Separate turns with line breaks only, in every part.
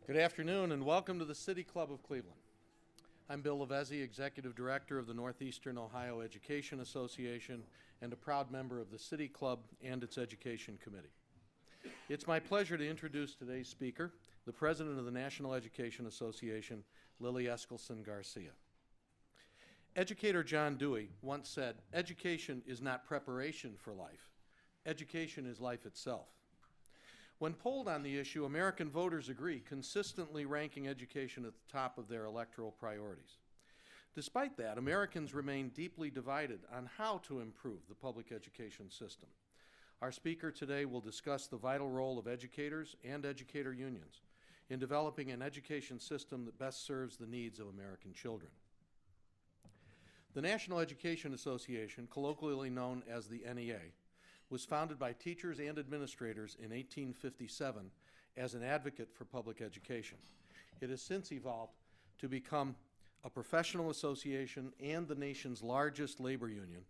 Good afternoon and welcome to the City Club of Cleveland. I'm Bill Lavezzi, Executive Director of the Northeastern Ohio Education Association and a proud member of the City Club and its Education Committee. It's my pleasure to introduce today's speaker, the President of the National Education Association, Lily Eskelsen Garcia. Educator John Dewey once said, "Education is not preparation for life. Education is life itself." When polled on the issue, American voters agree, consistently ranking education at the top of their electoral priorities. Despite that, Americans remain deeply divided on how to improve the public education system. Our speaker today will discuss the vital role of educators and educator unions in developing an education system that best serves the needs of American children. The National Education Association, colloquially known as the NEA, was founded by teachers and administrators in 1857 as an advocate for public education. It has since evolved to become a professional association and the nation's largest labor union,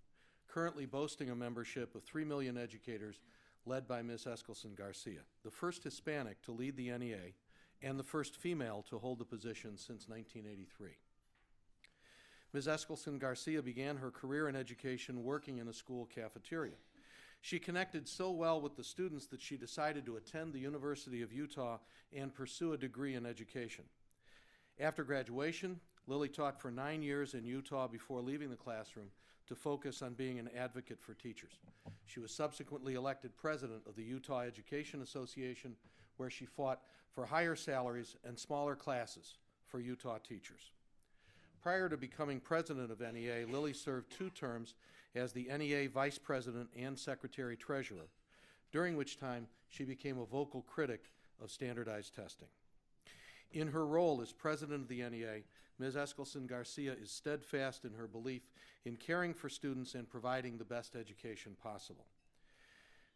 currently boasting a membership of 3 million educators led by Ms. Eskelsen Garcia, the first Hispanic to lead the NEA and the first female to hold the position since 1983. Ms. Eskelsen Garcia began her career in education working in a school cafeteria. She connected so well with the students that she decided to attend the University of Utah and pursue a degree in education. After graduation, Lily taught for 9 years in Utah before leaving the classroom to focus on being an advocate for teachers. She was subsequently elected president of the Utah Education Association, where she fought for higher salaries and smaller classes for Utah teachers. Prior to becoming president of NEA, Lily served 2 terms as the NEA Vice President and Secretary Treasurer, during which time she became a vocal critic of standardized testing. In her role as President of the NEA, Ms. Eskelsen Garcia is steadfast in her belief in caring for students and providing the best education possible.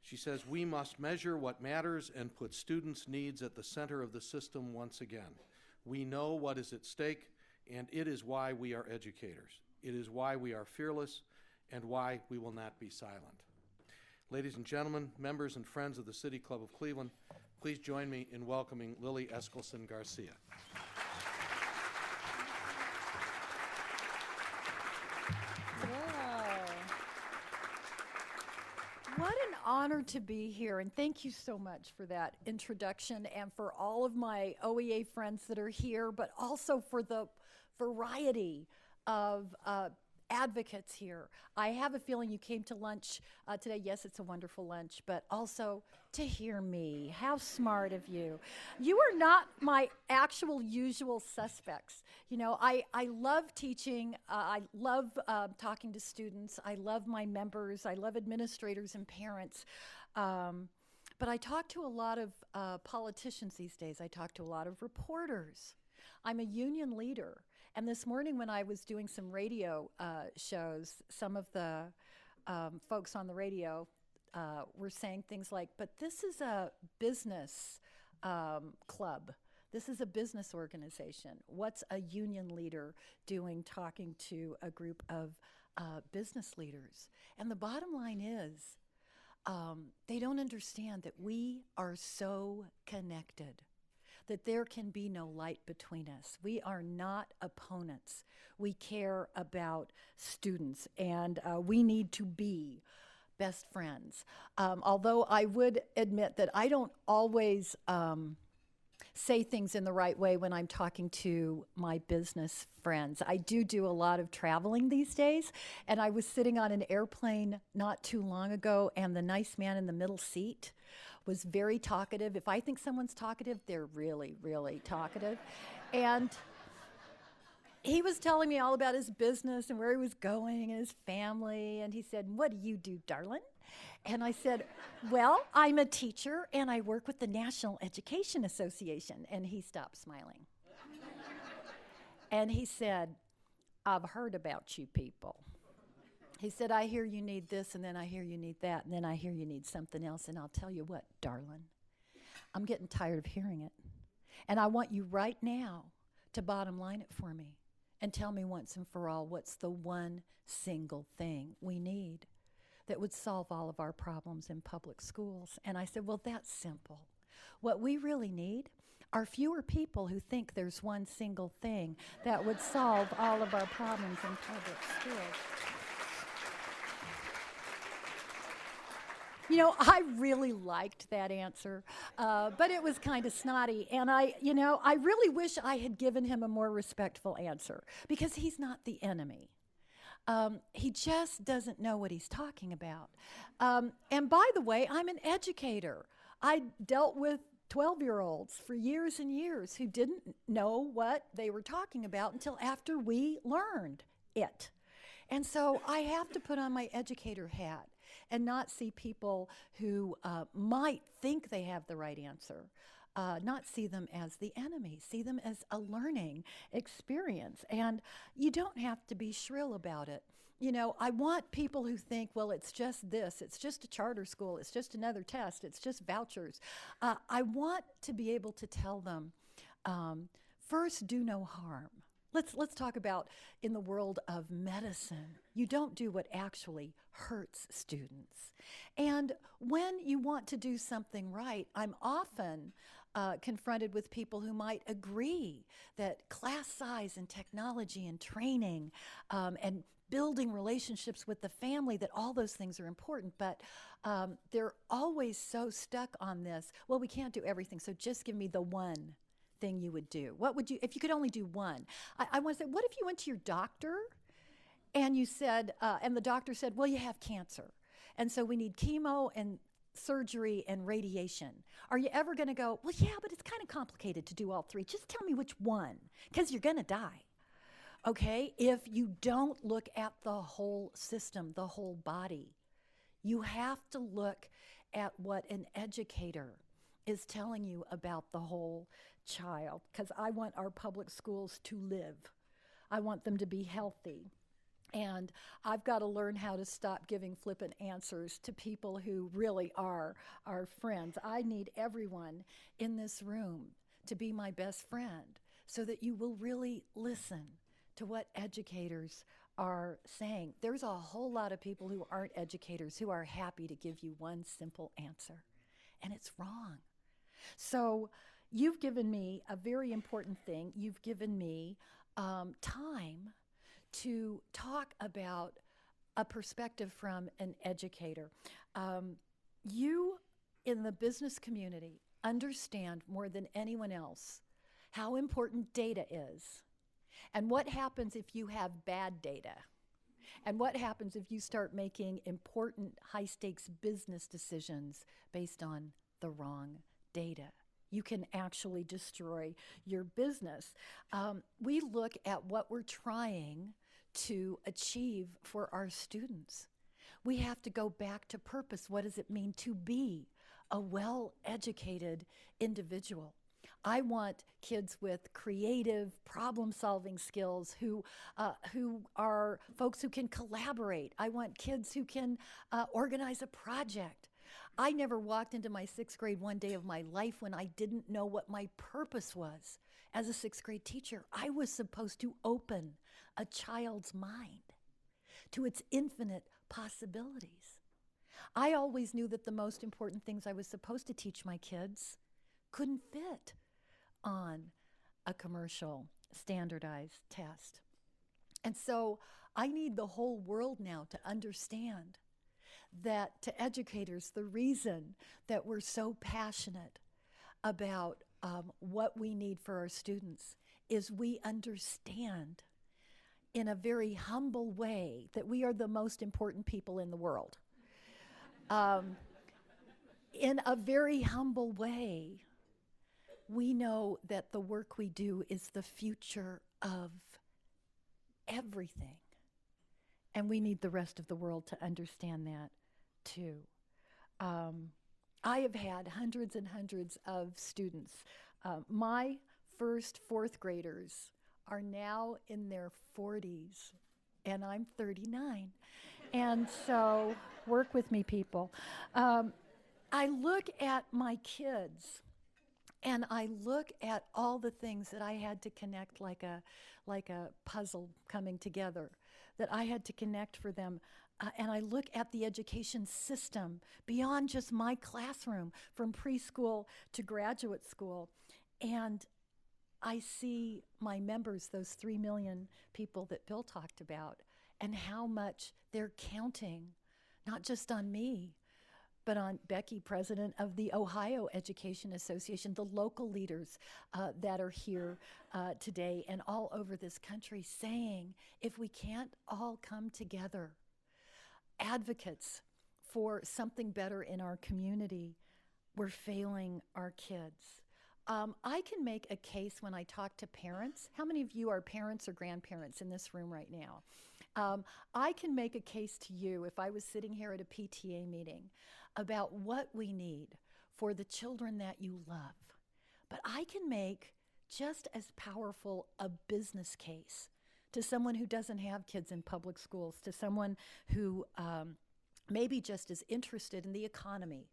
She says, "We must measure what matters and put students' needs at the center of the system once again. We know what is at stake, and it is why we are educators. It is why we are fearless and why we will not be silent." Ladies and gentlemen, members and friends of the City Club of Cleveland, please join me in welcoming Lily Eskelsen Garcia.
What an honor to be here, and thank you so much for that introduction and for all of my OEA friends that are here, but also for the variety of advocates here. I have a feeling you came to lunch today. Yes, it's a wonderful lunch, but also to hear me. How smart of you. You are not my actual usual suspects. You know, I love teaching. I love talking to students. I love my members. I love administrators and parents. But I talk to a lot of politicians these days. I talk to a lot of reporters. I'm a union leader. And this morning when I was doing some radio shows, some of the folks on the radio were saying things like, "But this is a business club. This is a business organization. What's a union leader doing talking to a group of business leaders?" And the bottom line is, they don't understand that we are so connected, that there can be no light between us. We are not opponents. We care about students, and we need to be best friends. Although I would admit that I don't always say things in the right way when I'm talking to my business friends. I do a lot of traveling these days, and I was sitting on an airplane not too long ago, and the nice man in the middle seat was very talkative. If I think someone's talkative, they're really, really talkative. And he was telling me all about his business and where he was going and his family. And he said, "What do you do, darling?" And I said, "Well, I'm a teacher and I work with the National Education Association." And he stopped smiling. And he said, "I've heard about you people." He said, "I hear you need this, and then I hear you need that, and then I hear you need something else. And I'll tell you what, darling, I'm getting tired of hearing it. And I want you right now to bottom line it for me and tell me once and for all what's the one single thing we need that would solve all of our problems in public schools." And I said, "Well, that's simple. What we really need are fewer people who think there's one single thing that would solve all of our problems in public schools. You know, I really liked that answer, but it was kind of snotty. And I really wish I had given him a more respectful answer, because he's not the enemy. He just doesn't know what he's talking about. And by the way, I'm an educator. I dealt with 12-year-olds for years and years who didn't know what they were talking about until after we learned it. And so I have to put on my educator hat and not see people who might think they have the right answer, not see them as the enemy, see them as a learning experience. And you don't have to be shrill about it. You know, I want people who think, well, it's just this, it's just a charter school, it's just another test, it's just vouchers. I want to be able to tell them, first, do no harm. Let's talk about in the world of medicine. You don't do what actually hurts students. And when you want to do something right, I'm often confronted with people who might agree that class size and technology and training and building relationships with the family, that all those things are important, but they're always so stuck on this, well, we can't do everything, so just give me the one thing you would do. What would you, if you could only do one? I want to say, what if you went to your doctor and you said, and the doctor said, well, you have cancer, and so we need chemo and surgery and radiation. Are you ever going to go, well, yeah, but it's kind of complicated to do all three. Just tell me which one, because you're going to die. Okay? If you don't look at the whole system, the whole body, you have to look at what an educator is telling you about the whole child, because I want our public schools to live. I want them to be healthy. And I've got to learn how to stop giving flippant answers to people who really are our friends. I need everyone in this room to be my best friend so that you will really listen to what educators are saying. There's a whole lot of people who aren't educators who are happy to give you one simple answer, and it's wrong. So you've given me a very important thing. You've given me time to talk about a perspective from an educator. You in the business community understand more than anyone else how important data is, and what happens if you have bad data, and what happens if you start making important high-stakes business decisions based on the wrong data. You can actually destroy your business. We look at what we're trying to achieve for our students. We have to go back to purpose. What does it mean to be a well-educated individual? I want kids with creative problem-solving skills who are folks who can collaborate. I want kids who can organize a project. I never walked into my sixth grade one day of my life when I didn't know what my purpose was. As a sixth grade teacher, I was supposed to open a child's mind to its infinite possibilities. I always knew that the most important things I was supposed to teach my kids couldn't fit on a commercial standardized test. And so I need the whole world now to understand that to educators, the reason that we're so passionate about what we need for our students is we understand in a very humble way that we are the most important people in the world. In a very humble way, we know that the work we do is the future of everything. And we need the rest of the world to understand that too. I have had hundreds and hundreds of students. My first fourth graders are now in their 40s, and I'm 39. And so, work with me, people. I look at my kids, and I look at all the things that I had to connect like a puzzle coming together, that I had to connect for them. And I look at the education system beyond just my classroom, from preschool to graduate school. And I see my members, those 3 million people that Bill talked about, and how much they're counting, not just on me, but on Becky, president of the Ohio Education Association, the local leaders that are here today and all over this country, saying, if we can't all come together, advocates for something better in our community, we're failing our kids. I can make a case when I talk to parents. How many of you are parents or grandparents in this room right now? I can make a case to you if I was sitting here at a PTA meeting about what we need for the children that you love. But I can make just as powerful a business case to someone who doesn't have kids in public schools, to someone who maybe just is interested in the economy.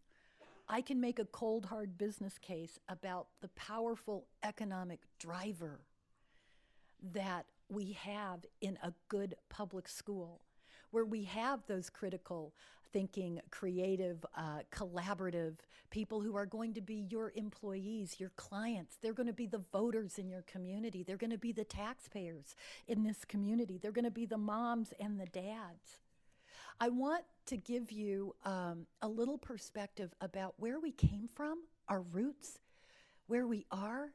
I can make a cold, hard business case about the powerful economic driver that we have in a good public school, where we have those critical thinking, creative, collaborative people who are going to be your employees, your clients. They're going to be the voters in your community. They're going to be the taxpayers in this community. They're going to be the moms and the dads. I want to give you a little perspective about where we came from, our roots, where we are,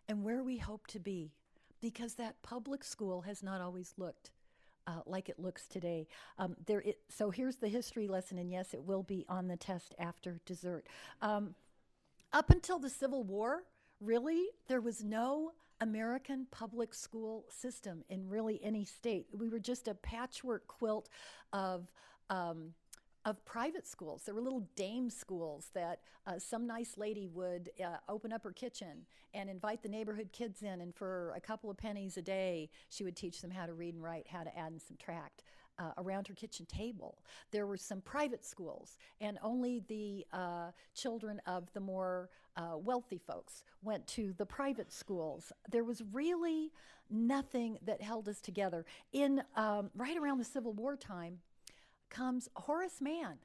and where we hope to be, because that public school has not always looked like it looks today. So here's the history lesson, and yes, it will be on the test after dessert. Up until the Civil War, really, there was no American public school system in really any state. We were just a patchwork quilt of private schools. There were little dame schools that some nice lady would open up her kitchen and invite the neighborhood kids in, and for a couple of pennies a day, she would teach them how to read and write, how to add and subtract around her kitchen table. There were some private schools, and only the children of the more wealthy folks went to the private schools. There was really nothing that held us together. In right around the Civil War time comes Horace Mann,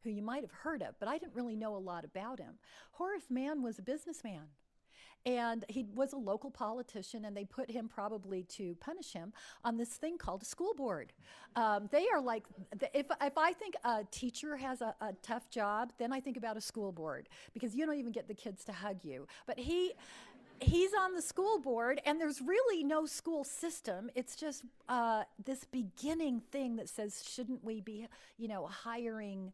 who you might have heard of, but I didn't really know a lot about him. Horace Mann was a businessman, and he was a local politician, and they put him, probably to punish him, on this thing called a school board. They are like, if I think a teacher has a tough job, then I think about a school board, because you don't even get the kids to hug you. But he's on the school board, and there's really no school system. It's just this beginning thing that says, shouldn't we be, hiring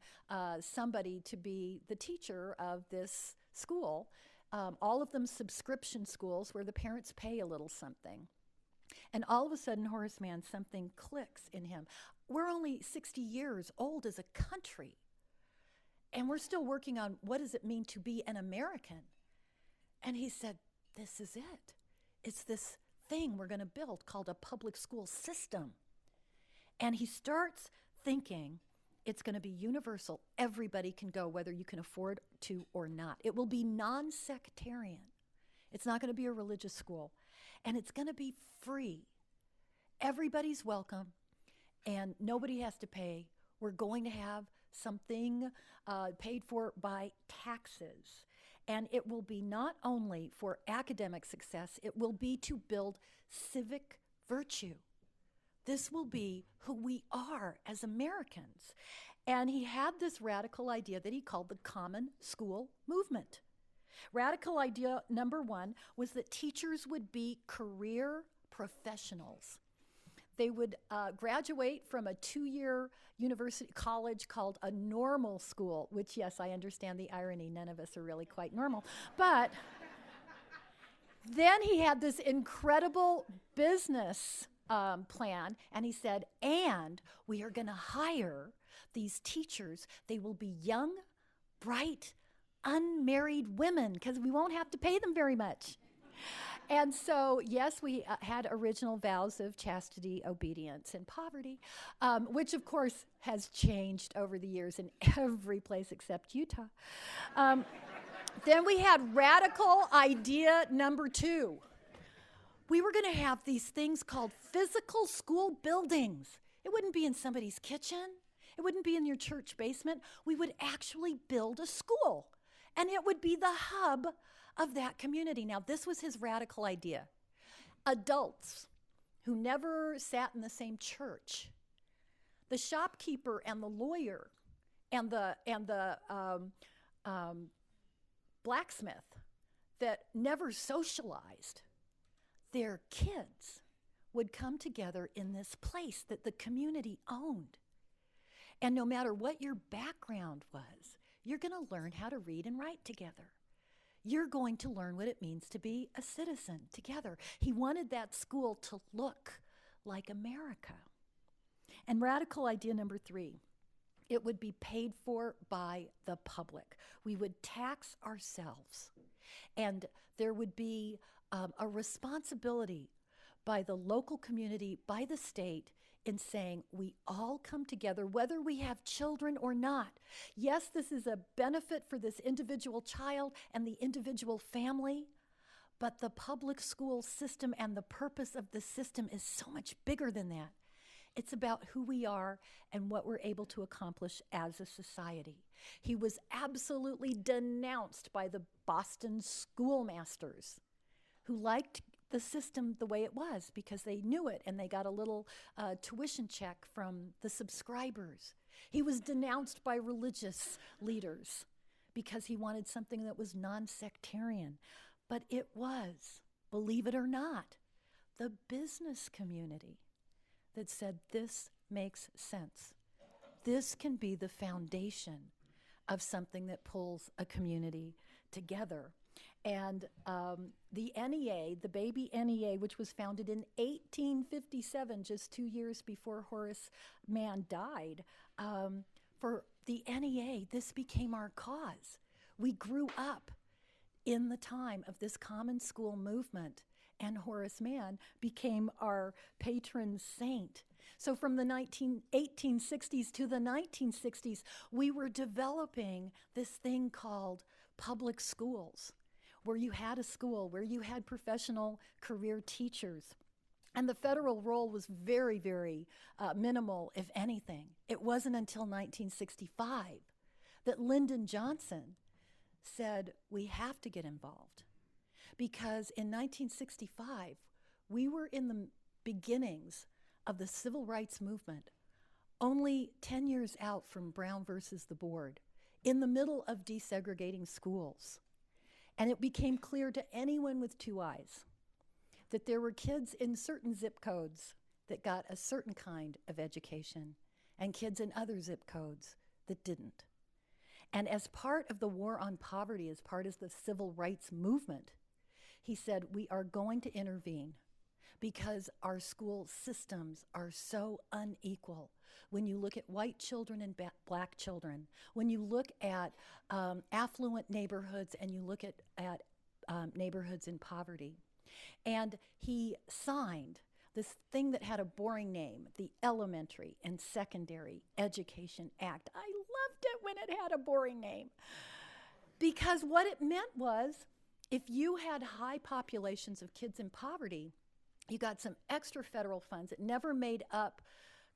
somebody to be the teacher of this school? All of them subscription schools where the parents pay a little something. And all of a sudden, Horace Mann, something clicks in him. We're only 60 years old as a country, and we're still working on what does it mean to be an American. And he said, this is it. It's this thing we're going to build called a public school system. And he starts thinking it's going to be universal. Everybody can go, whether you can afford to or not. It will be non-sectarian. It's not going to be a religious school. And it's going to be free. Everybody's welcome, and nobody has to pay. We're going to have something paid for by taxes. And it will be not only for academic success, it will be to build civic virtue. This will be who we are as Americans. And he had this radical idea that he called the Common School Movement. Radical idea number one was that teachers would be career professionals. They would graduate from a 2-year university college called a normal school, which, yes, I understand the irony. None of us are really quite normal. But then he had this incredible business plan, and he said, and we are going to hire these teachers. They will be young, bright, unmarried women, because we won't have to pay them very much. And so, yes, we had original vows of chastity, obedience, and poverty, which, of course, has changed over the years in every place except Utah. Then we had radical idea number two. We were going to have these things called physical school buildings. It wouldn't be in somebody's kitchen. It wouldn't be in your church basement. We would actually build a school, and it would be the hub of that community. Now, this was his radical idea. Adults who never sat in the same church, the shopkeeper and the lawyer and the blacksmith that never socialized, their kids would come together in this place that the community owned. And no matter what your background was, you're going to learn how to read and write together. You're going to learn what it means to be a citizen together. He wanted that school to look like America. And radical idea number 3, it would be paid for by the public. We would tax ourselves, and there would be a responsibility by the local community, by the state, in saying we all come together, whether we have children or not. Yes, this is a benefit for this individual child and the individual family, but the public school system and the purpose of the system is so much bigger than that. It's about who we are and what we're able to accomplish as a society. He was absolutely denounced by the Boston schoolmasters who liked the system the way it was because they knew it and they got a little tuition check from the subscribers. He was denounced by religious leaders because he wanted something that was non-sectarian. But it was, believe it or not, the business community that said this makes sense. This can be the foundation of something that pulls a community together. And the NEA, the baby NEA, which was founded in 1857, just 2 years before Horace Mann died, for the NEA, this became our cause. We grew up in the time of this common school movement, and Horace Mann became our patron saint. So from the 1860s to the 1960s, we were developing this thing called public schools, where you had a school, where you had professional career teachers. And the federal role was very, very minimal, if anything. It wasn't until 1965 that Lyndon Johnson said, we have to get involved. Because in 1965, we were in the beginnings of the civil rights movement, only 10 years out from Brown versus the Board, in the middle of desegregating schools. And it became clear to anyone with 2 eyes that there were kids in certain zip codes that got a certain kind of education and kids in other zip codes that didn't. And as part of the war on poverty, as part of the civil rights movement, he said, we are going to intervene because our school systems are so unequal. When you look at white children and black children, when you look at affluent neighborhoods and you look at neighborhoods in poverty. And he signed this thing that had a boring name, the Elementary and Secondary Education Act. I loved it when it had a boring name, because what it meant was if you had high populations of kids in poverty, you got some extra federal funds. It never made up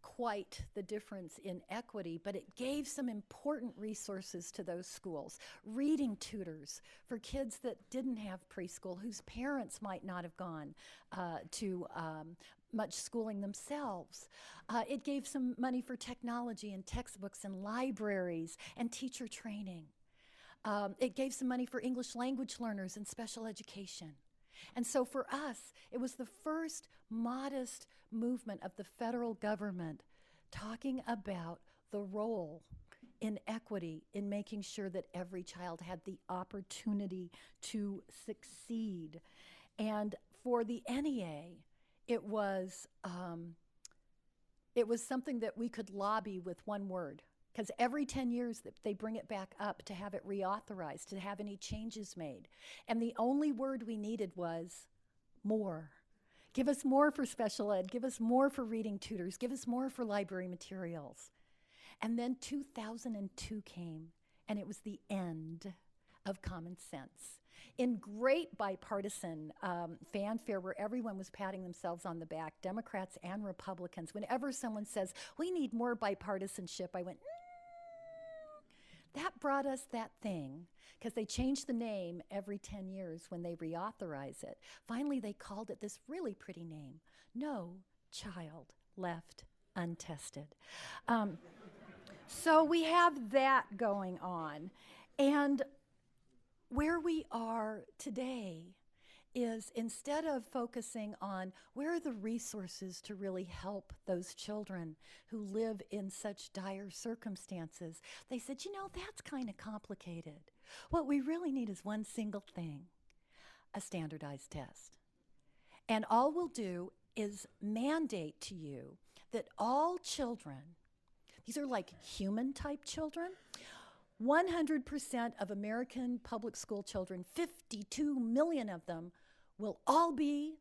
quite the difference in equity, but it gave some important resources to those schools. Reading tutors for kids that didn't have preschool, whose parents might not have gone to much schooling themselves. It gave some money for technology and textbooks and libraries and teacher training. It gave some money for English language learners and special education. And so for us, it was the first modest movement of the federal government talking about the role in equity in making sure that every child had the opportunity to succeed. And for the NEA, it was something that we could lobby with one word. Because every 10 years they bring it back up to have it reauthorized, to have any changes made. And the only word we needed was more. Give us more for special ed. Give us more for reading tutors. Give us more for library materials. And then 2002 came, and it was the end of common sense. In great bipartisan fanfare where everyone was patting themselves on the back, Democrats and Republicans, whenever someone says, we need more bipartisanship, I went, That brought us that thing, because they change the name every 10 years when they reauthorize it. Finally, they called it this really pretty name, No Child Left Untested. So we have that going on. And where we are today is, instead of focusing on where are the resources to really help those children who live in such dire circumstances, they said, that's kind of complicated. What we really need is one single thing, a standardized test. And all we'll do is mandate to you that all children, these are like human type children, 100% of American public school children, 52 million of them, will all be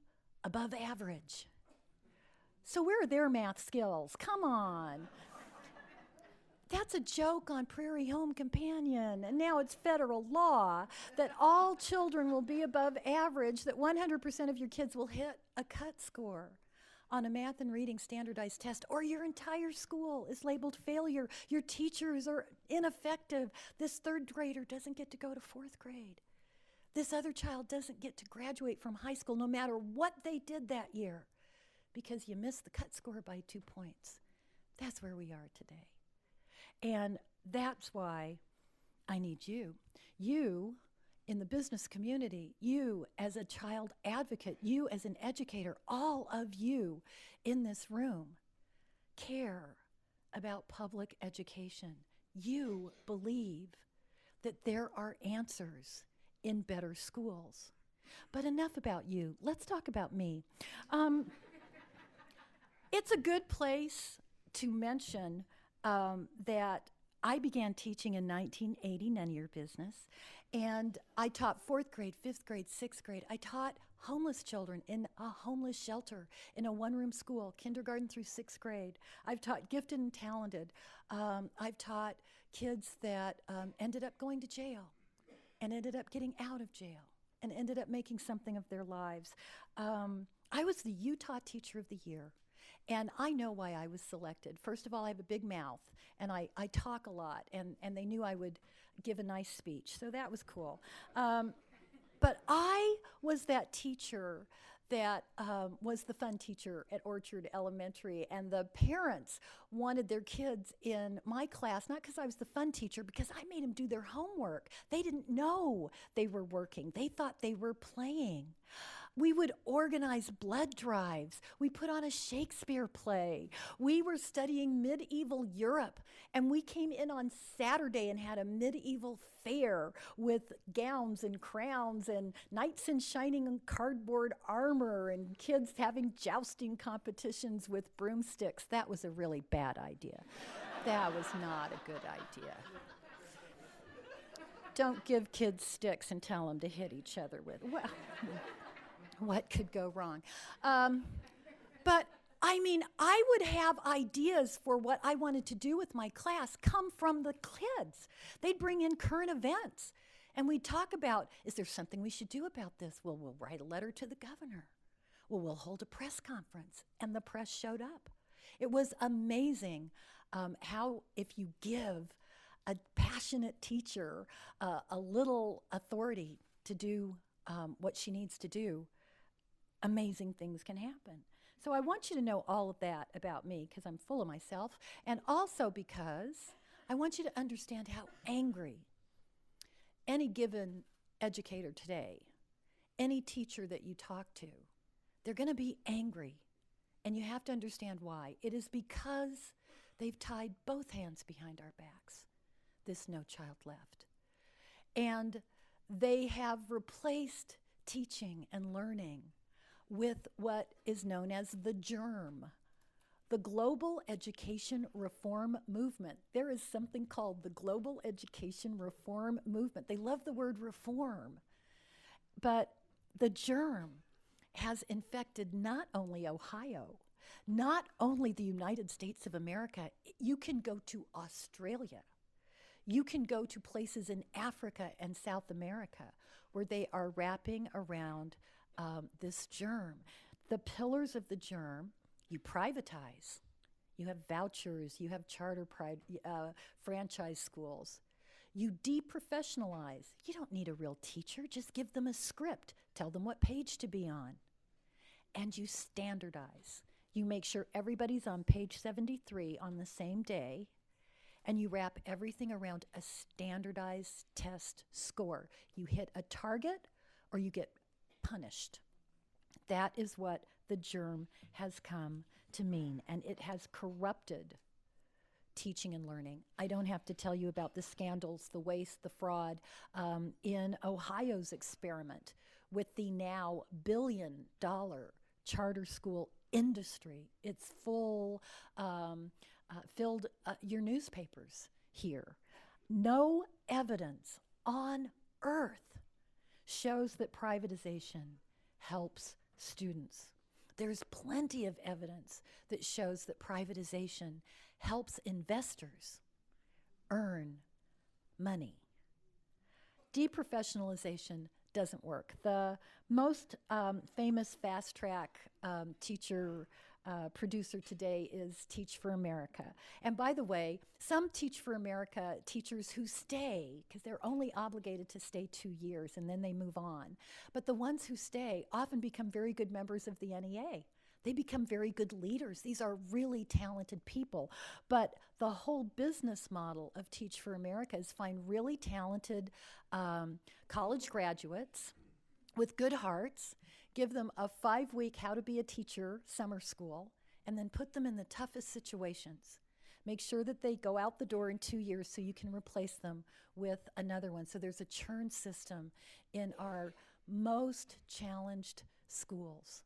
above average. So where are their math skills? Come on. That's a joke on Prairie Home Companion, and now it's federal law that all children will be above average, that 100% of your kids will hit a cut score on a math and reading standardized test, or your entire school is labeled failure. Your teachers are ineffective. This third grader doesn't get to go to fourth grade. This other child doesn't get to graduate from high school no matter what they did that year, because you missed the cut score by 2 points. That's where we are today. And that's why I need you. You in the business community, you as a child advocate, you as an educator, all of you in this room care about public education. You believe that there are answers in better schools. But enough about you. Let's talk about me. It's a good place to mention that I began teaching in 1980, none of your business, and I taught 4th grade, 5th grade, 6th grade. I taught homeless children in a homeless shelter in a one-room school, kindergarten through 6th grade. I've taught gifted and talented. I've taught kids that ended up going to jail and ended up getting out of jail and ended up making something of their lives. I was the Utah Teacher of the Year. And I know why I was selected. First of all, I have a big mouth, and I talk a lot, and they knew I would give a nice speech, so that was cool. But I was that teacher that was the fun teacher at Orchard Elementary, and the parents wanted their kids in my class, not because I was the fun teacher, because I made them do their homework. They didn't know they were working. They thought they were playing. We would organize blood drives. We put on a Shakespeare play. We were studying medieval Europe, and we came in on Saturday and had a medieval fair with gowns and crowns and knights in shining cardboard armor and kids having jousting competitions with broomsticks. That was a really bad idea. That was not a good idea. Don't give kids sticks and tell them to hit each other with. Well, what could go wrong? But I mean, I would have ideas for what I wanted to do with my class come from the kids. They'd bring in current events, and we'd talk about, is there something we should do about this? Well, we'll write a letter to the governor. Well, we'll hold a press conference, and the press showed up. It was amazing how, if you give a passionate teacher a little authority to do what she needs to do, amazing things can happen. So I want you to know all of that about me, because I'm full of myself, and also because I want you to understand how angry any given educator today, any teacher that you talk to, they're going to be angry, and you have to understand why. It is because they've tied both hands behind our backs, this No Child Left. And they have replaced teaching and learning with what is known as the GERM, the Global Education Reform Movement. There is something called the Global Education Reform Movement. They love the word reform, but the GERM has infected not only Ohio, not only the United States of America. You can go to Australia. You can go to places in Africa and South America where they are wrapping around this GERM. The pillars of the GERM, you privatize. You have vouchers, you have charter franchise schools. You deprofessionalize. You don't need a real teacher. Just give them a script. Tell them what page to be on. And you standardize. You make sure everybody's on page 73 on the same day, and you wrap everything around a standardized test score. You hit a target or you get punished. That is what the germ has come to mean, and it has corrupted teaching and learning. I don't have to tell you about the scandals, the waste, the fraud in Ohio's experiment with the now billion-dollar charter school industry. It's filled your newspapers here. No evidence on earth shows that privatization helps students. There's plenty of evidence that shows that privatization helps investors earn money. Deprofessionalization doesn't work. The most famous fast track teacher producer today is Teach for America. And by the way, some Teach for America teachers who stay, because they're only obligated to stay 2 years and then they move on, but the ones who stay often become very good members of the NEA. They become very good leaders. These are really talented people. But the whole business model of Teach for America is find really talented college graduates with good hearts, give them a 5-week how to be a teacher summer school, and then put them in the toughest situations. Make sure that they go out the door in 2 years so you can replace them with another one. So there's a churn system in our most challenged schools.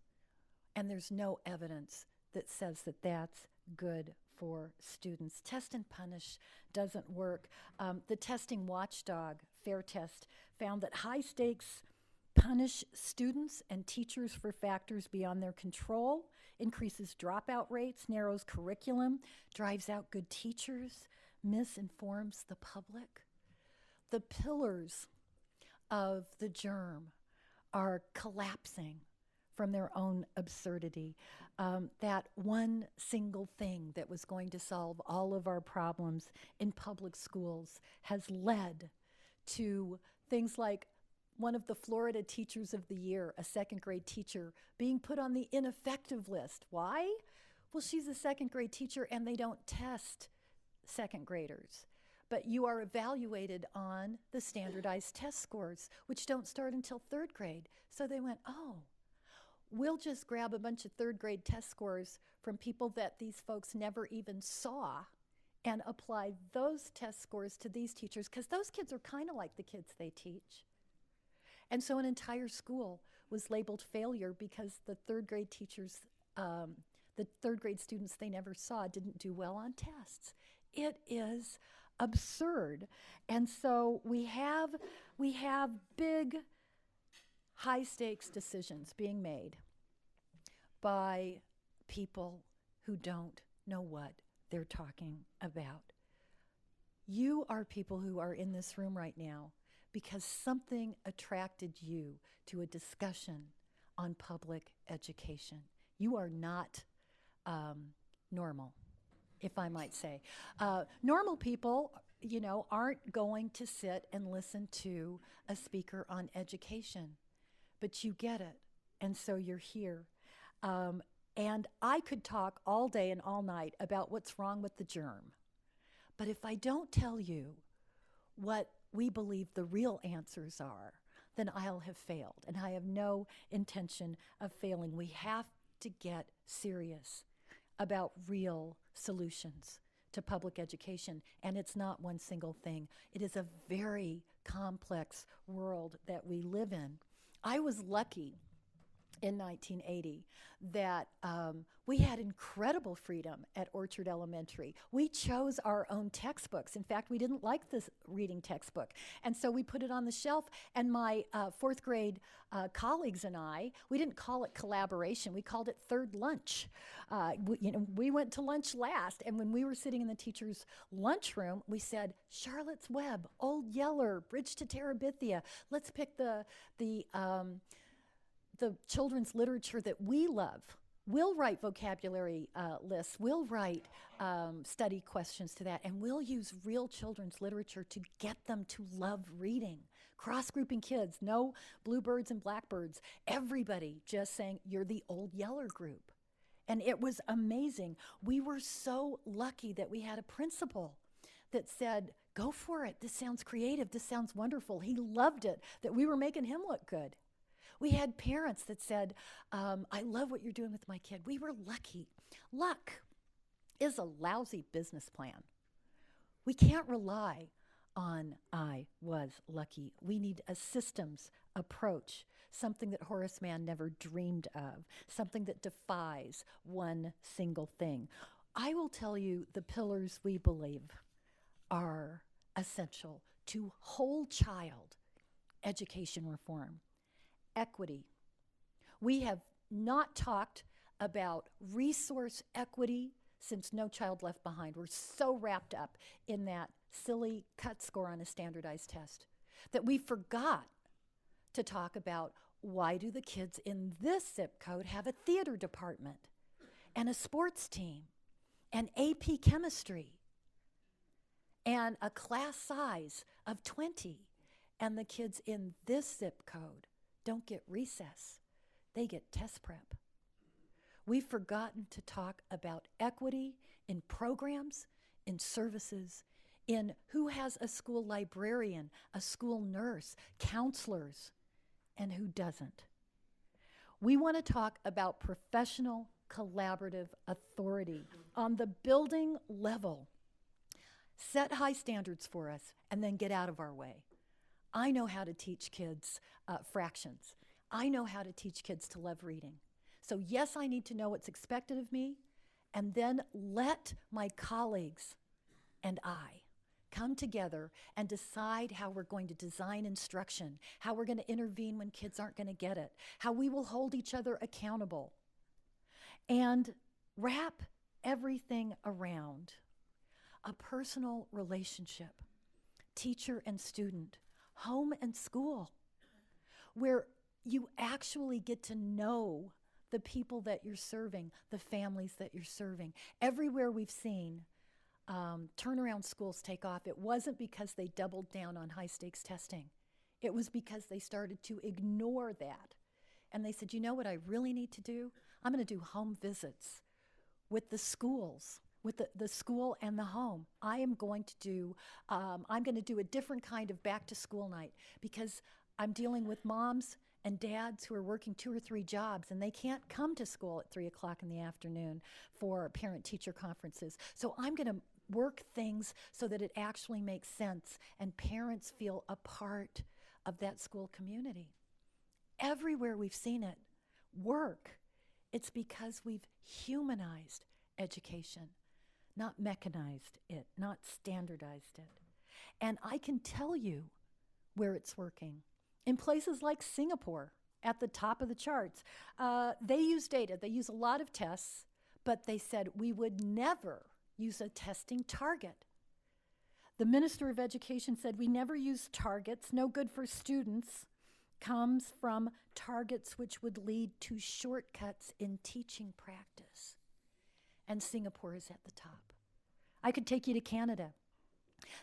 And there's no evidence that says that that's good for students. Test and punish doesn't work. The testing watchdog, Fair Test, found that high stakes punish students and teachers for factors beyond their control, increases dropout rates, narrows curriculum, drives out good teachers, misinforms the public. The pillars of the germ are collapsing from their own absurdity. That one single thing that was going to solve all of our problems in public schools has led to things like one of the Florida Teachers of the Year, a second grade teacher, being put on the ineffective list. Why? Well, she's a second grade teacher and they don't test second graders. But you are evaluated on the standardized test scores, which don't start until third grade. So they went, oh, we'll just grab a bunch of third grade test scores from people that these folks never even saw and apply those test scores to these teachers, because those kids are kind of like the kids they teach. And so an entire school was labeled failure because the third grade teachers, the third grade students they never saw didn't do well on tests. It is absurd. And so we have big, high stakes decisions being made by people who don't know what they're talking about. You are people who are in this room right now because something attracted you to a discussion on public education. You are not normal, if I might say. Normal people, aren't going to sit and listen to a speaker on education, but you get it, and so you're here. And I could talk all day and all night about what's wrong with the germ, but if I don't tell you what we believe the real answers are, then I'll have failed, and I have no intention of failing. We have to get serious about real solutions to public education, and it's not one single thing. It is a very complex world that we live in. I was lucky in 1980 that we had incredible freedom at Orchard Elementary. We chose our own textbooks. In fact, we didn't like this reading textbook. And so we put it on the shelf, and my fourth grade colleagues and we didn't call it collaboration. We called it third lunch. We went to lunch last, and when we were sitting in the teacher's lunchroom, we said, Charlotte's Web, Old Yeller, Bridge to Terabithia. Let's pick the children's literature that we love We'll write vocabulary lists. We'll write study questions to that, and we'll use real children's literature to get them to love reading. Cross-grouping kids, no bluebirds and blackbirds. Everybody just saying, you're the Old Yeller group. And it was amazing. We were so lucky that we had a principal that said, go for it. This sounds creative. This sounds wonderful. He loved it, that we were making him look good. We had parents that said, I love what you're doing with my kid. We were lucky. Luck is a lousy business plan. We can't rely on I was lucky. We need a systems approach, something that Horace Mann never dreamed of, something that defies one single thing. I will tell you the pillars we believe are essential to whole child education reform. Equity. We have not talked about resource equity since No Child Left Behind. We're so wrapped up in that silly cut score on a standardized test that we forgot to talk about, why do the kids in this zip code have a theater department and a sports team and AP chemistry and a class size of 20, and the kids in this zip code don't get recess, they get test prep. We've forgotten to talk about equity in programs, in services, in who has a school librarian, a school nurse, counselors, and who doesn't. We want to talk about professional collaborative authority on the building level. Set high standards for us and then get out of our way. I know how to teach kids fractions. I know how to teach kids to love reading. So yes, I need to know what's expected of me, and then let my colleagues and I come together and decide how we're going to design instruction, how we're going to intervene when kids aren't going to get it, how we will hold each other accountable, and wrap everything around a personal relationship, teacher and student, home and school, where you actually get to know the people that you're serving, the families that you're serving. Everywhere we've seen turnaround schools take off, it wasn't because they doubled down on high stakes testing. It was because they started to ignore that. And they said, you know what I really need to do? I'm going to do home visits with the schools, with the school and the home. I'm going to do a different kind of back to school night, because I'm dealing with moms and dads who are working 2 or 3 jobs, and they can't come to school at 3 o'clock in the afternoon for parent-teacher conferences. So I'm going to work things so that it actually makes sense and parents feel a part of that school community. Everywhere we've seen it work, it's because we've humanized education, not mechanized it, not standardized it. And I can tell you where it's working. In places like Singapore, at the top of the charts, they use data. They use a lot of tests, but they said we would never use a testing target. The Minister of Education said we never use targets, no good for students, comes from targets which would lead to shortcuts in teaching practice. And Singapore is at the top. I could take you to Canada.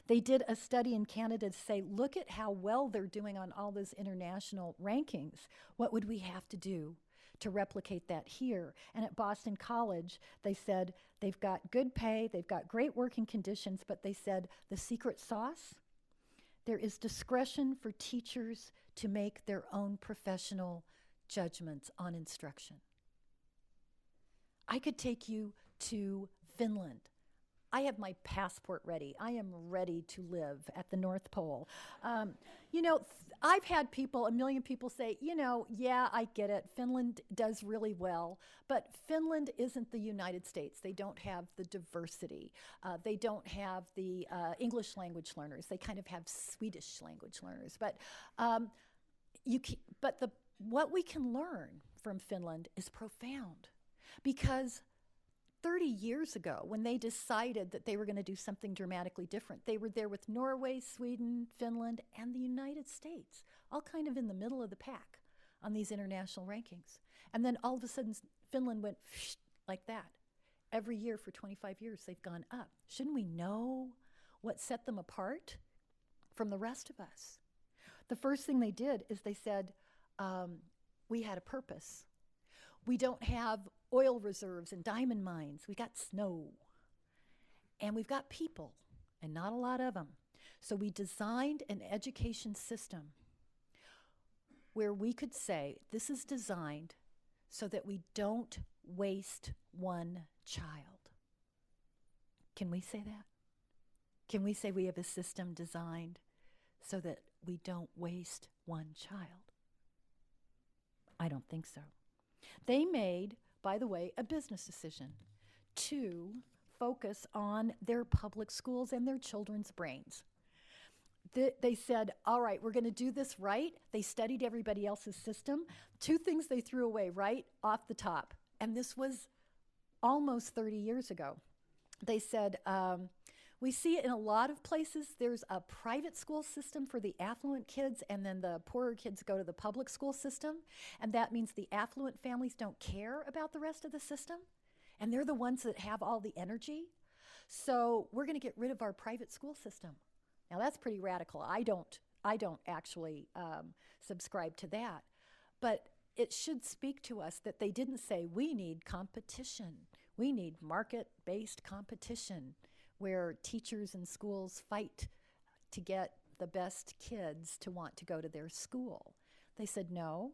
They did a study in Canada to say, look at how well they're doing on all those international rankings. What would we have to do to replicate that here? And at Boston College, they said they've got good pay, they've got great working conditions, but they said the secret sauce, there is discretion for teachers to make their own professional judgments on instruction. I could take you to Finland. I have my passport ready. I am ready to live at the North Pole. I've had a million people say, yeah, I get it. Finland does really well, but Finland isn't the United States. They don't have the diversity. They don't have the English language learners. They kind of have Swedish language learners. But what we can learn from Finland is profound, because 30 years ago, when they decided that they were going to do something dramatically different, they were there with Norway, Sweden, Finland, and the United States, all kind of in the middle of the pack on these international rankings. And then all of a sudden, Finland went like that. Every year for 25 years, they've gone up. Shouldn't we know what set them apart from the rest of us? The first thing they did is they said, we had a purpose. We don't have oil reserves and diamond mines. We got snow. And we've got people, and not a lot of them. So we designed an education system where we could say, this is designed so that we don't waste one child. Can we say that? Can we say we have a system designed so that we don't waste one child? I don't think so. They made, by the way, a business decision to focus on their public schools and their children's brains. They said, all right, we're going to do this right. They studied everybody else's system. Two things they threw away right off the top. And this was almost 30 years ago. They said, we see it in a lot of places. There's a private school system for the affluent kids, and then the poorer kids go to the public school system. And that means the affluent families don't care about the rest of the system. And they're the ones that have all the energy. So we're going to get rid of our private school system. Now that's pretty radical. I don't actually subscribe to that. But it should speak to us that they didn't say we need competition. We need market-based competition where teachers and schools fight to get the best kids to want to go to their school. They said, no,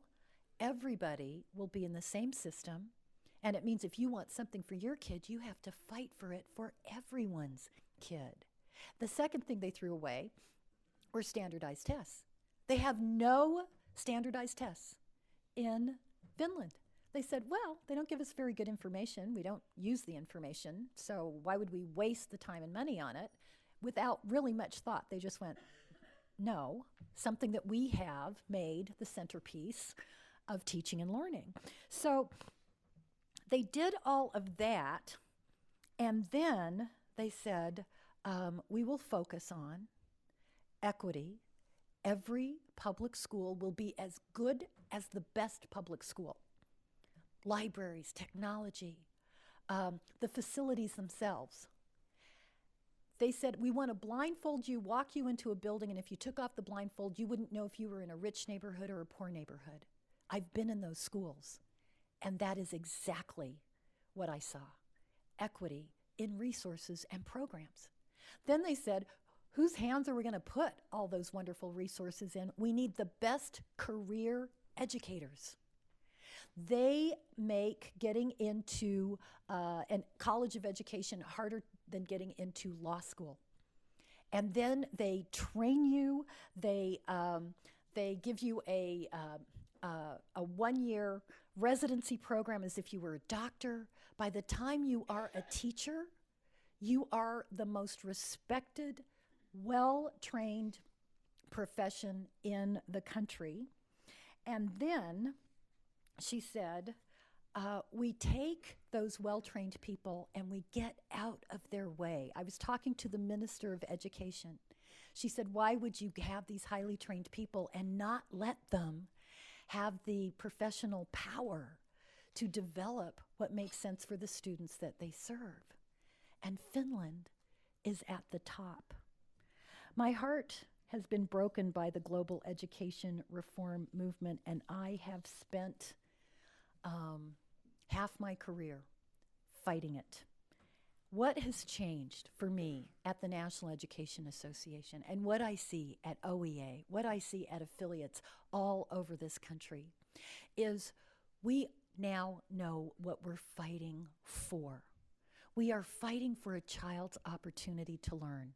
everybody will be in the same system, and it means if you want something for your kid, you have to fight for it for everyone's kid. The second thing they threw away were standardized tests. They have no standardized tests in Finland. They said, well, they don't give us very good information. We don't use the information, so why would we waste the time and money on it? Without really much thought, they just went, no, something that we have made the centerpiece of teaching and learning. So they did all of that, and then they said, we will focus on equity. Every public school will be as good as the best public school. Libraries, technology, the facilities themselves. They said, we want to blindfold you, walk you into a building, and if you took off the blindfold, you wouldn't know if you were in a rich neighborhood or a poor neighborhood. I've been in those schools, and that is exactly what I saw. Equity in resources and programs. Then they said, whose hands are we going to put all those wonderful resources in? We need the best career educators. They make getting into a college of education harder than getting into law school. And then they train you, they give you a 1-year residency program as if you were a doctor. By the time you are a teacher, you are the most respected, well-trained profession in the country. And then she said, we take those well-trained people and we get out of their way. I was talking to the Minister of Education. She said, why would you have these highly trained people and not let them have the professional power to develop what makes sense for the students that they serve? And Finland is at the top. My heart has been broken by the global education reform movement, and I have spent half my career fighting it. What has changed for me at the National Education Association and what I see at OEA, what I see at affiliates all over this country, is we now know what we're fighting for. We are fighting for a child's opportunity to learn.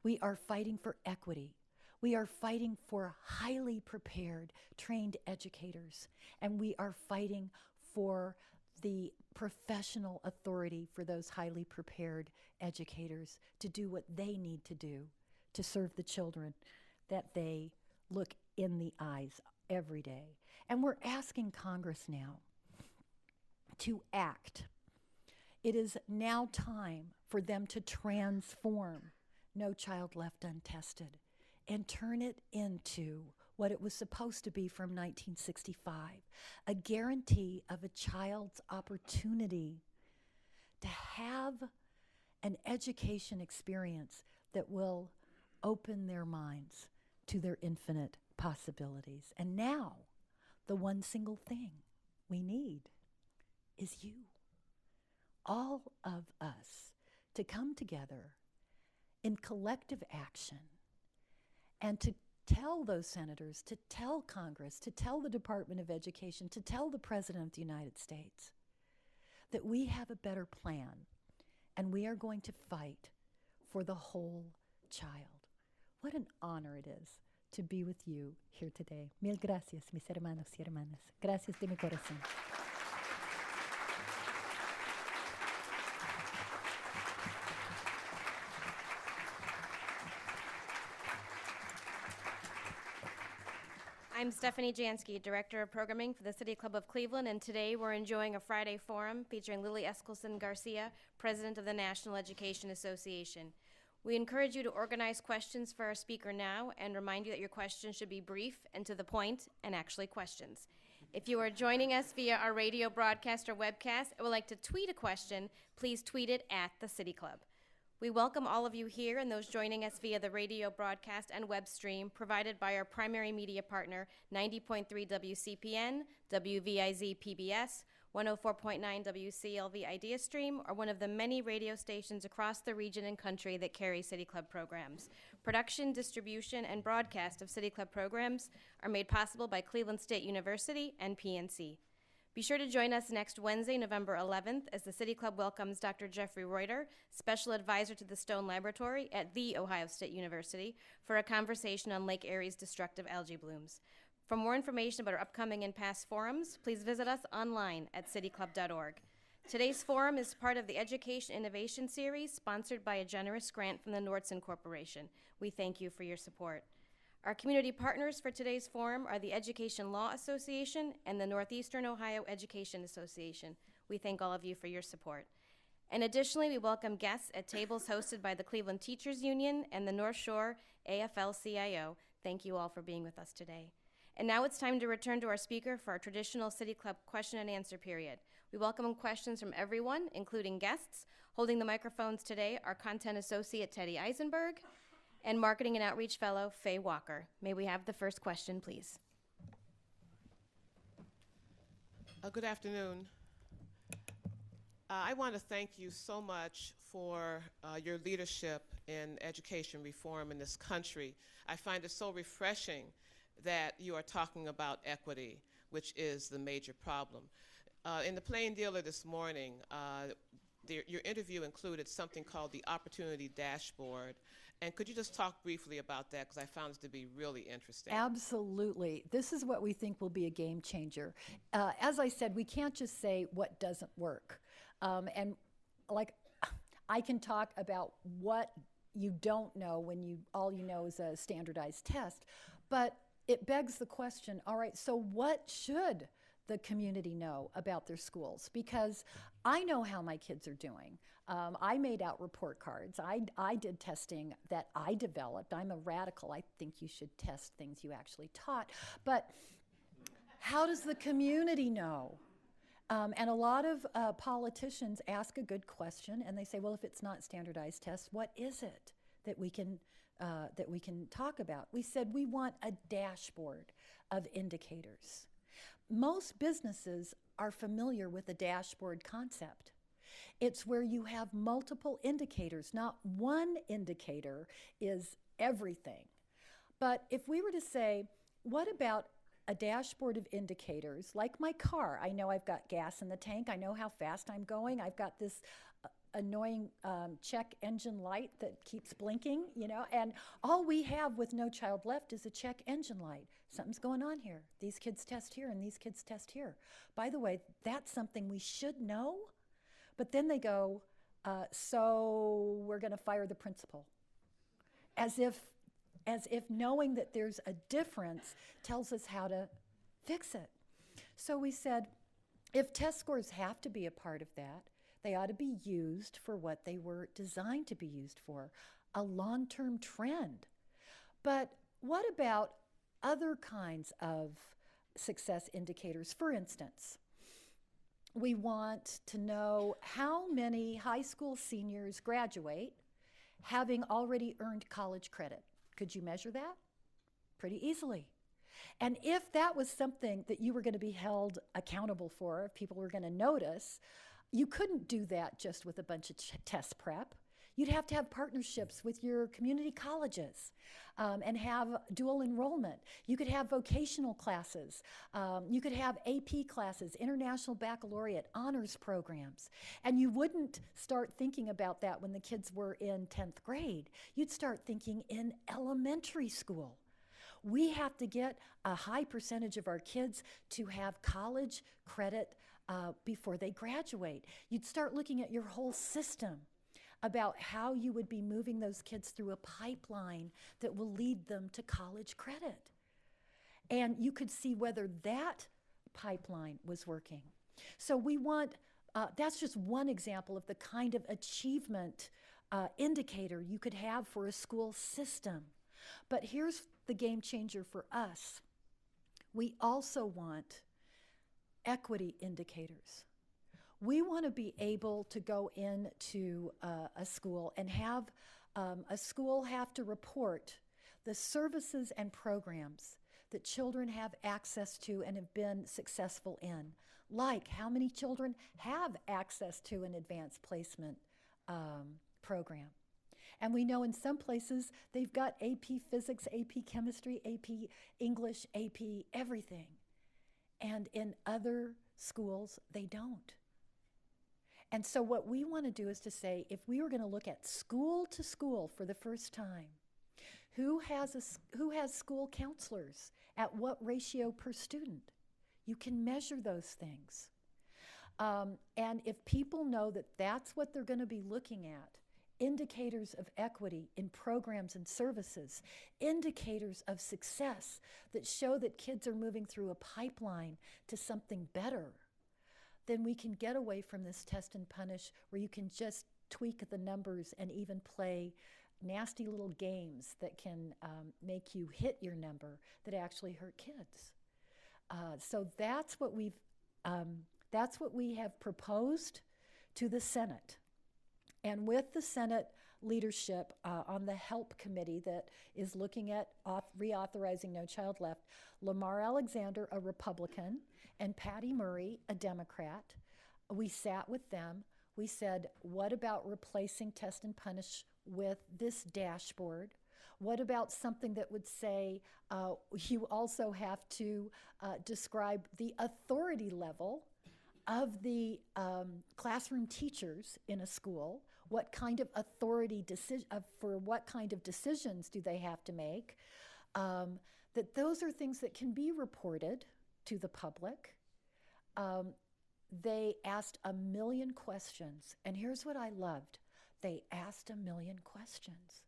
We are fighting for equity. We are fighting for highly prepared, trained educators. And we are fighting for the professional authority for those highly prepared educators to do what they need to do to serve the children that they look in the eyes every day. And we're asking Congress now to act. It is now time for them to transform No Child Left Untested and turn it into what it was supposed to be from 1965, a guarantee of a child's opportunity to have an education experience that will open their minds to their infinite possibilities. And now, the one single thing we need is you, all of us, to come together in collective action and to tell those senators, to tell Congress, to tell the Department of Education, to tell the President of the United States that we have a better plan and we are going to fight for the whole child. What an honor it is to be with you here today. Mil gracias, mis hermanos y hermanas. Gracias de mi corazón.
I'm Stephanie Jansky, Director of Programming for the City Club of Cleveland, and today we're enjoying a Friday forum featuring Lily Eskelsen Garcia, President of the National Education Association. We encourage you to organize questions for our speaker now and remind you that your questions should be brief and to the point and actually questions. If you are joining us via our radio broadcast or webcast and would like to tweet a question, please tweet it at the City Club. We welcome all of you here and those joining us via the radio broadcast and web stream provided by our primary media partner, 90.3 WCPN, WVIZ PBS, 104.9 WCLV Idea Stream, or one of the many radio stations across the region and country that carry City Club programs. Production, distribution, and broadcast of City Club programs are made possible by Cleveland State University and PNC. Be sure to join us next Wednesday, November 11th, as the City Club welcomes Dr. Jeffrey Reuter, Special Advisor to the Stone Laboratory at The Ohio State University, for a conversation on Lake Erie's destructive algae blooms. For more information about our upcoming and past forums, please visit us online at cityclub.org. Today's forum is part of the Education Innovation Series, sponsored by a generous grant from the Nordson Corporation. We thank you for your support. Our community partners for today's forum are the Education Law Association and the Northeastern Ohio Education Association. We thank all of you for your support. And additionally, we welcome guests at tables hosted by the Cleveland Teachers Union and the North Shore AFL-CIO. Thank you all for being with us today. And now it's time to return to our speaker for our traditional City Club question and answer period. We welcome questions from everyone, including guests. Holding the microphones today are Content Associate Teddy Eisenberg and Marketing and Outreach Fellow Faye Walker. May we have the first question, please?
Good afternoon. I want to thank you so much for your leadership in education reform in this country. I find it so refreshing that you are talking about equity, which is the major problem. In the Plain Dealer this morning, your interview included something called the Opportunity Dashboard. And could you just talk briefly about that, because I found it to be really interesting.
Absolutely. This is what we think will be a game changer. As I said, we can't just say what doesn't work. And like, I can talk about what you don't know when all you know is a standardized test, but it begs the question, all right, so what should the community know about their schools? Because I know how my kids are doing. I made out report cards. I did testing that I developed. I'm a radical. I think you should test things you actually taught. But how does the community know? And a lot of politicians ask a good question, and they say, well, if it's not standardized tests, what is it that we can talk about? We said we want a dashboard of indicators. Most businesses are familiar with the dashboard concept. It's where you have multiple indicators. Not one indicator is everything. But if we were to say, what about a dashboard of indicators, like my car? I know I've got gas in the tank. I know how fast I'm going. I've got this annoying check engine light that keeps blinking, and all we have with No Child Left is a check engine light. Something's going on here. These kids test here and these kids test here. By the way, that's something we should know, but then they go, so we're going to fire the principal. As if knowing that there's a difference tells us how to fix it. So we said, if test scores have to be a part of that, they ought to be used for what they were designed to be used for, a long-term trend. But what about other kinds of success indicators. For instance, we want to know how many high school seniors graduate having already earned college credit. Could you measure that? Pretty easily. And if that was something that you were going to be held accountable for, if people were going to notice, you couldn't do that just with a bunch of test prep. You'd have to have partnerships with your community colleges and have dual enrollment. You could have vocational classes. You could have AP classes, international baccalaureate, honors programs. And you wouldn't start thinking about that when the kids were in 10th grade. You'd start thinking in elementary school. We have to get a high percentage of our kids to have college credit before they graduate. You'd start looking at your whole system about how you would be moving those kids through a pipeline that will lead them to college credit. And you could see whether that pipeline was working. So we want, that's just one example of the kind of achievement indicator you could have for a school system. But here's the game changer for us. We also want equity indicators. We want to be able to go into a school and have a school have to report the services and programs that children have access to and have been successful in, like how many children have access to an advanced placement program. And we know in some places they've got AP Physics, AP Chemistry, AP English, AP everything. And in other schools, they don't. And so what we want to do is to say, if we were going to look at school to school for the first time, who has school counselors at what ratio per student? You can measure those things. And if people know that that's what they're going to be looking at, indicators of equity in programs and services, indicators of success that show that kids are moving through a pipeline to something better, then we can get away from this test and punish where you can just tweak the numbers and even play nasty little games that can make you hit your number that actually hurt kids. So that's what we have proposed to the Senate. And with the Senate leadership on the HELP committee that is looking at reauthorizing No Child Left, Lamar Alexander, a Republican, and Patty Murray, a Democrat, we sat with them. We said, what about replacing test and punish with this dashboard? What about something that would say you also have to describe the authority level of the classroom teachers in a school? What kind of authority for what kind of decisions do they have to make? That those are things that can be reported to the public. They asked 1 million questions, and here's what I loved. They asked 1 million questions.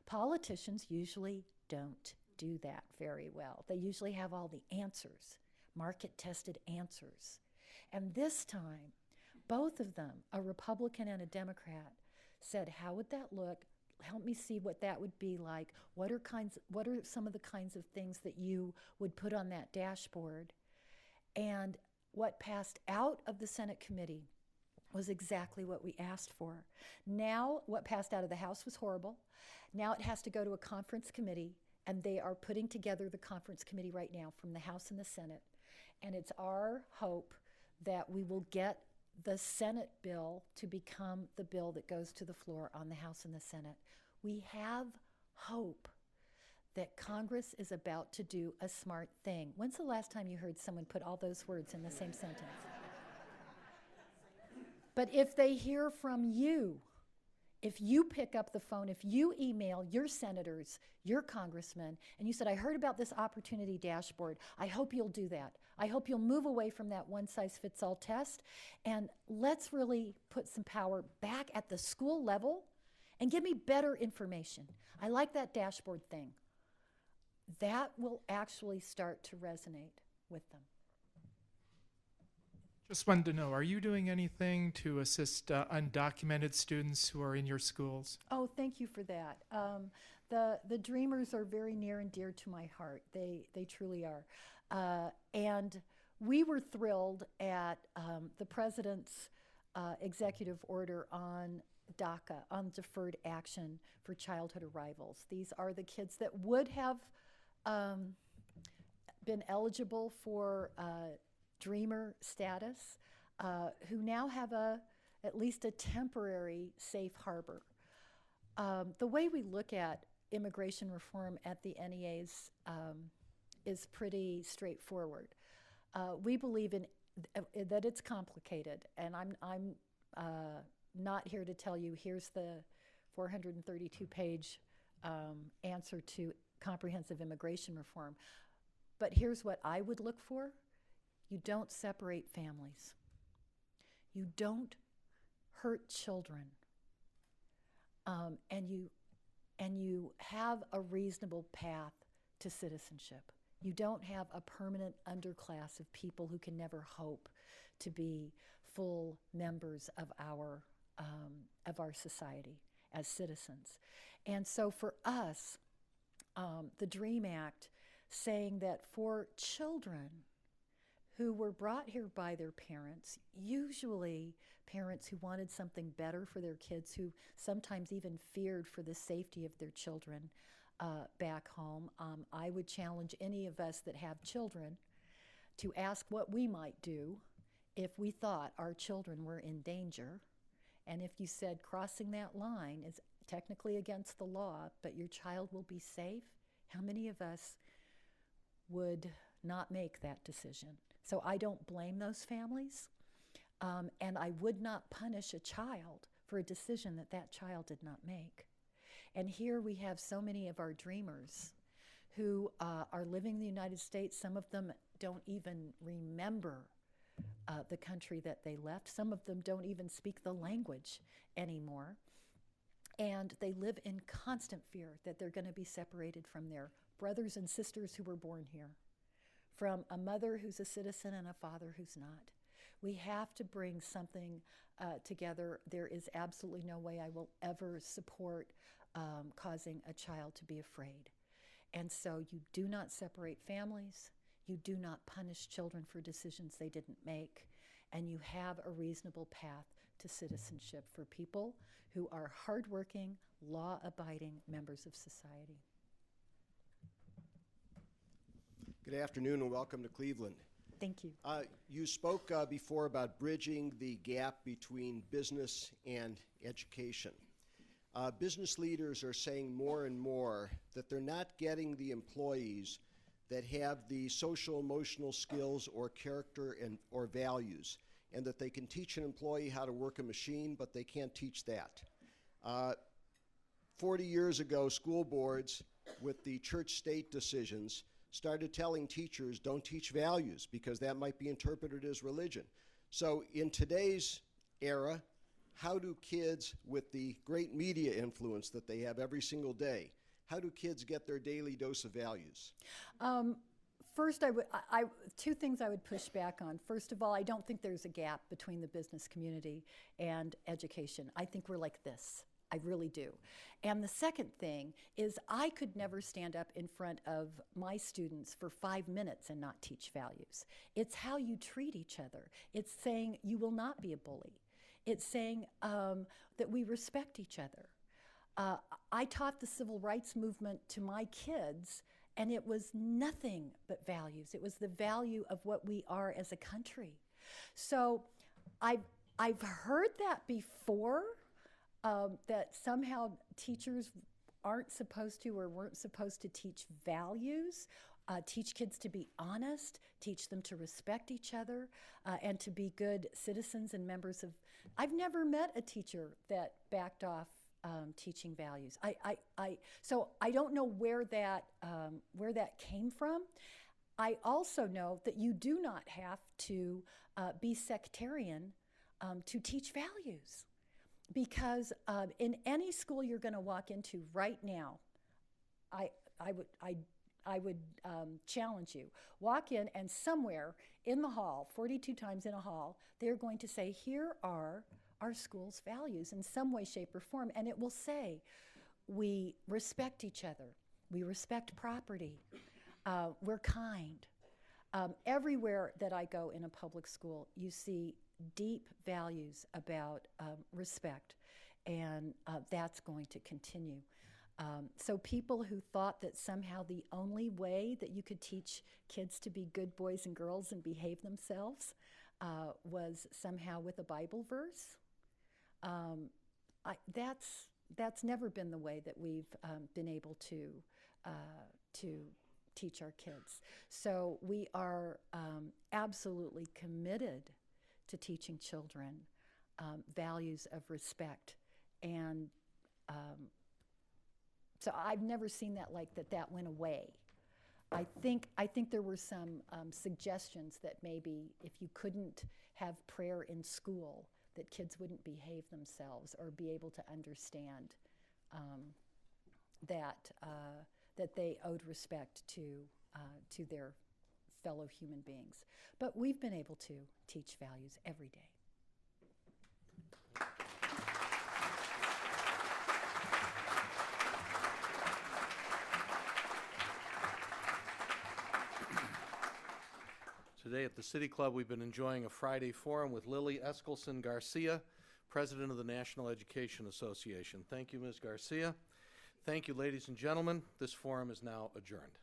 Politicians usually don't do that very well. They usually have all the answers, market-tested answers. And this time, both of them, a Republican and a Democrat, said, how would that look? Help me see what that would be like. What are some of the kinds of things that you would put on that dashboard? And what passed out of the Senate committee was exactly what we asked for. Now, what passed out of the House was horrible. Now it has to go to a conference committee, and they are putting together the conference committee right now from the House and the Senate. And it's our hope that we will get the Senate bill to become the bill that goes to the floor on the House and the Senate. We have hope that Congress is about to do a smart thing. When's the last time you heard someone put all those words in the same sentence? But if they hear from you, if you pick up the phone, if you email your senators, your congressmen, and you said, I heard about this opportunity dashboard, I hope you'll do that. I hope you'll move away from that one-size-fits-all test, and let's really put some power back at the school level and give me better information. I like that dashboard thing. That will actually start to resonate with them.
Just wanted to know, are you doing anything to assist undocumented students who are in your schools?
Oh, thank you for that. The Dreamers are very near and dear to my heart. They truly are. And we were thrilled at the President's executive order on DACA, on deferred action for childhood arrivals. These are the kids that would have been eligible for Dreamer status, who now have at least a temporary safe harbor. The way we look at immigration reform at the NEAs is pretty straightforward. We believe that it's complicated, and I'm not here to tell you here's the 432-page answer to comprehensive immigration reform. But here's what I would look for. You don't separate families. You don't hurt children. And you have a reasonable path to citizenship. You don't have a permanent underclass of people who can never hope to be full members of our society as citizens. And so for us, the DREAM Act saying that for children who were brought here by their parents, usually parents who wanted something better for their kids, who sometimes even feared for the safety of their children back home. I would challenge any of us that have children to ask what we might do if we thought our children were in danger. And if you said crossing that line is technically against the law, but your child will be safe, how many of us would not make that decision? So I don't blame those families, and I would not punish a child for a decision that child did not make. And here we have so many of our dreamers who are living in the United States. Some of them don't even remember the country that they left. Some of them don't even speak the language anymore. And they live in constant fear that they're going to be separated from their brothers and sisters who were born here, from a mother who's a citizen and a father who's not. We have to bring something together. There is absolutely no way I will ever support causing a child to be afraid. And so you do not separate families. You do not punish children for decisions they didn't make. And you have a reasonable path to citizenship for people who are hardworking, law-abiding members of society.
Good afternoon and welcome to Cleveland.
Thank you.
You spoke before about bridging the gap between business and education. Business leaders are saying more and more that they're not getting the employees that have the social emotional skills or character or values, and that they can teach an employee how to work a machine, but they can't teach that. 40 years ago, school boards, with the church-state decisions, started telling teachers, don't teach values, because that might be interpreted as religion. So in today's era, how do kids, with the great media influence that they have every single day, how do kids get their daily dose of values?
First, two things I would push back on. First of all, I don't think there's a gap between the business community and education. I think we're like this. I really do. And the second thing is I could never stand up in front of my students for 5 minutes and not teach values. It's how you treat each other. It's saying you will not be a bully. It's saying that we respect each other. I taught the civil rights movement to my kids, and it was nothing but values. It was the value of what we are as a country. So I've heard that before, that somehow teachers aren't supposed to or weren't supposed to teach values, teach kids to be honest, teach them to respect each other, and to be good citizens and members of. I've never met a teacher that backed off teaching values. So I don't know where that came from. I also know that you do not have to be sectarian to teach values, because in any school you're going to walk into right now, I I would challenge you. Walk in, and somewhere in the hall, 42 times in a hall, they're going to say, here are our school's values in some way, shape, or form. And it will say, we respect each other. We respect property. We're kind. Everywhere that I go in a public school, you see deep values about respect, and that's going to continue. So people who thought that somehow the only way that you could teach kids to be good boys and girls and behave themselves was somehow with a Bible verse, that's never been the way that we've been able to teach our kids. So we are absolutely committed to teaching children values of respect. And so I've never seen that like that went away. I think there were some suggestions that maybe if you couldn't have prayer in school, that kids wouldn't behave themselves or be able to understand that they owed respect to their fellow human beings. But we've been able to teach values every day.
Today at the City Club, we've been enjoying a Friday forum with Lily Eskelsen Garcia, President of the National Education Association. Thank you, Ms. Garcia. Thank you, ladies and gentlemen. This forum is now adjourned.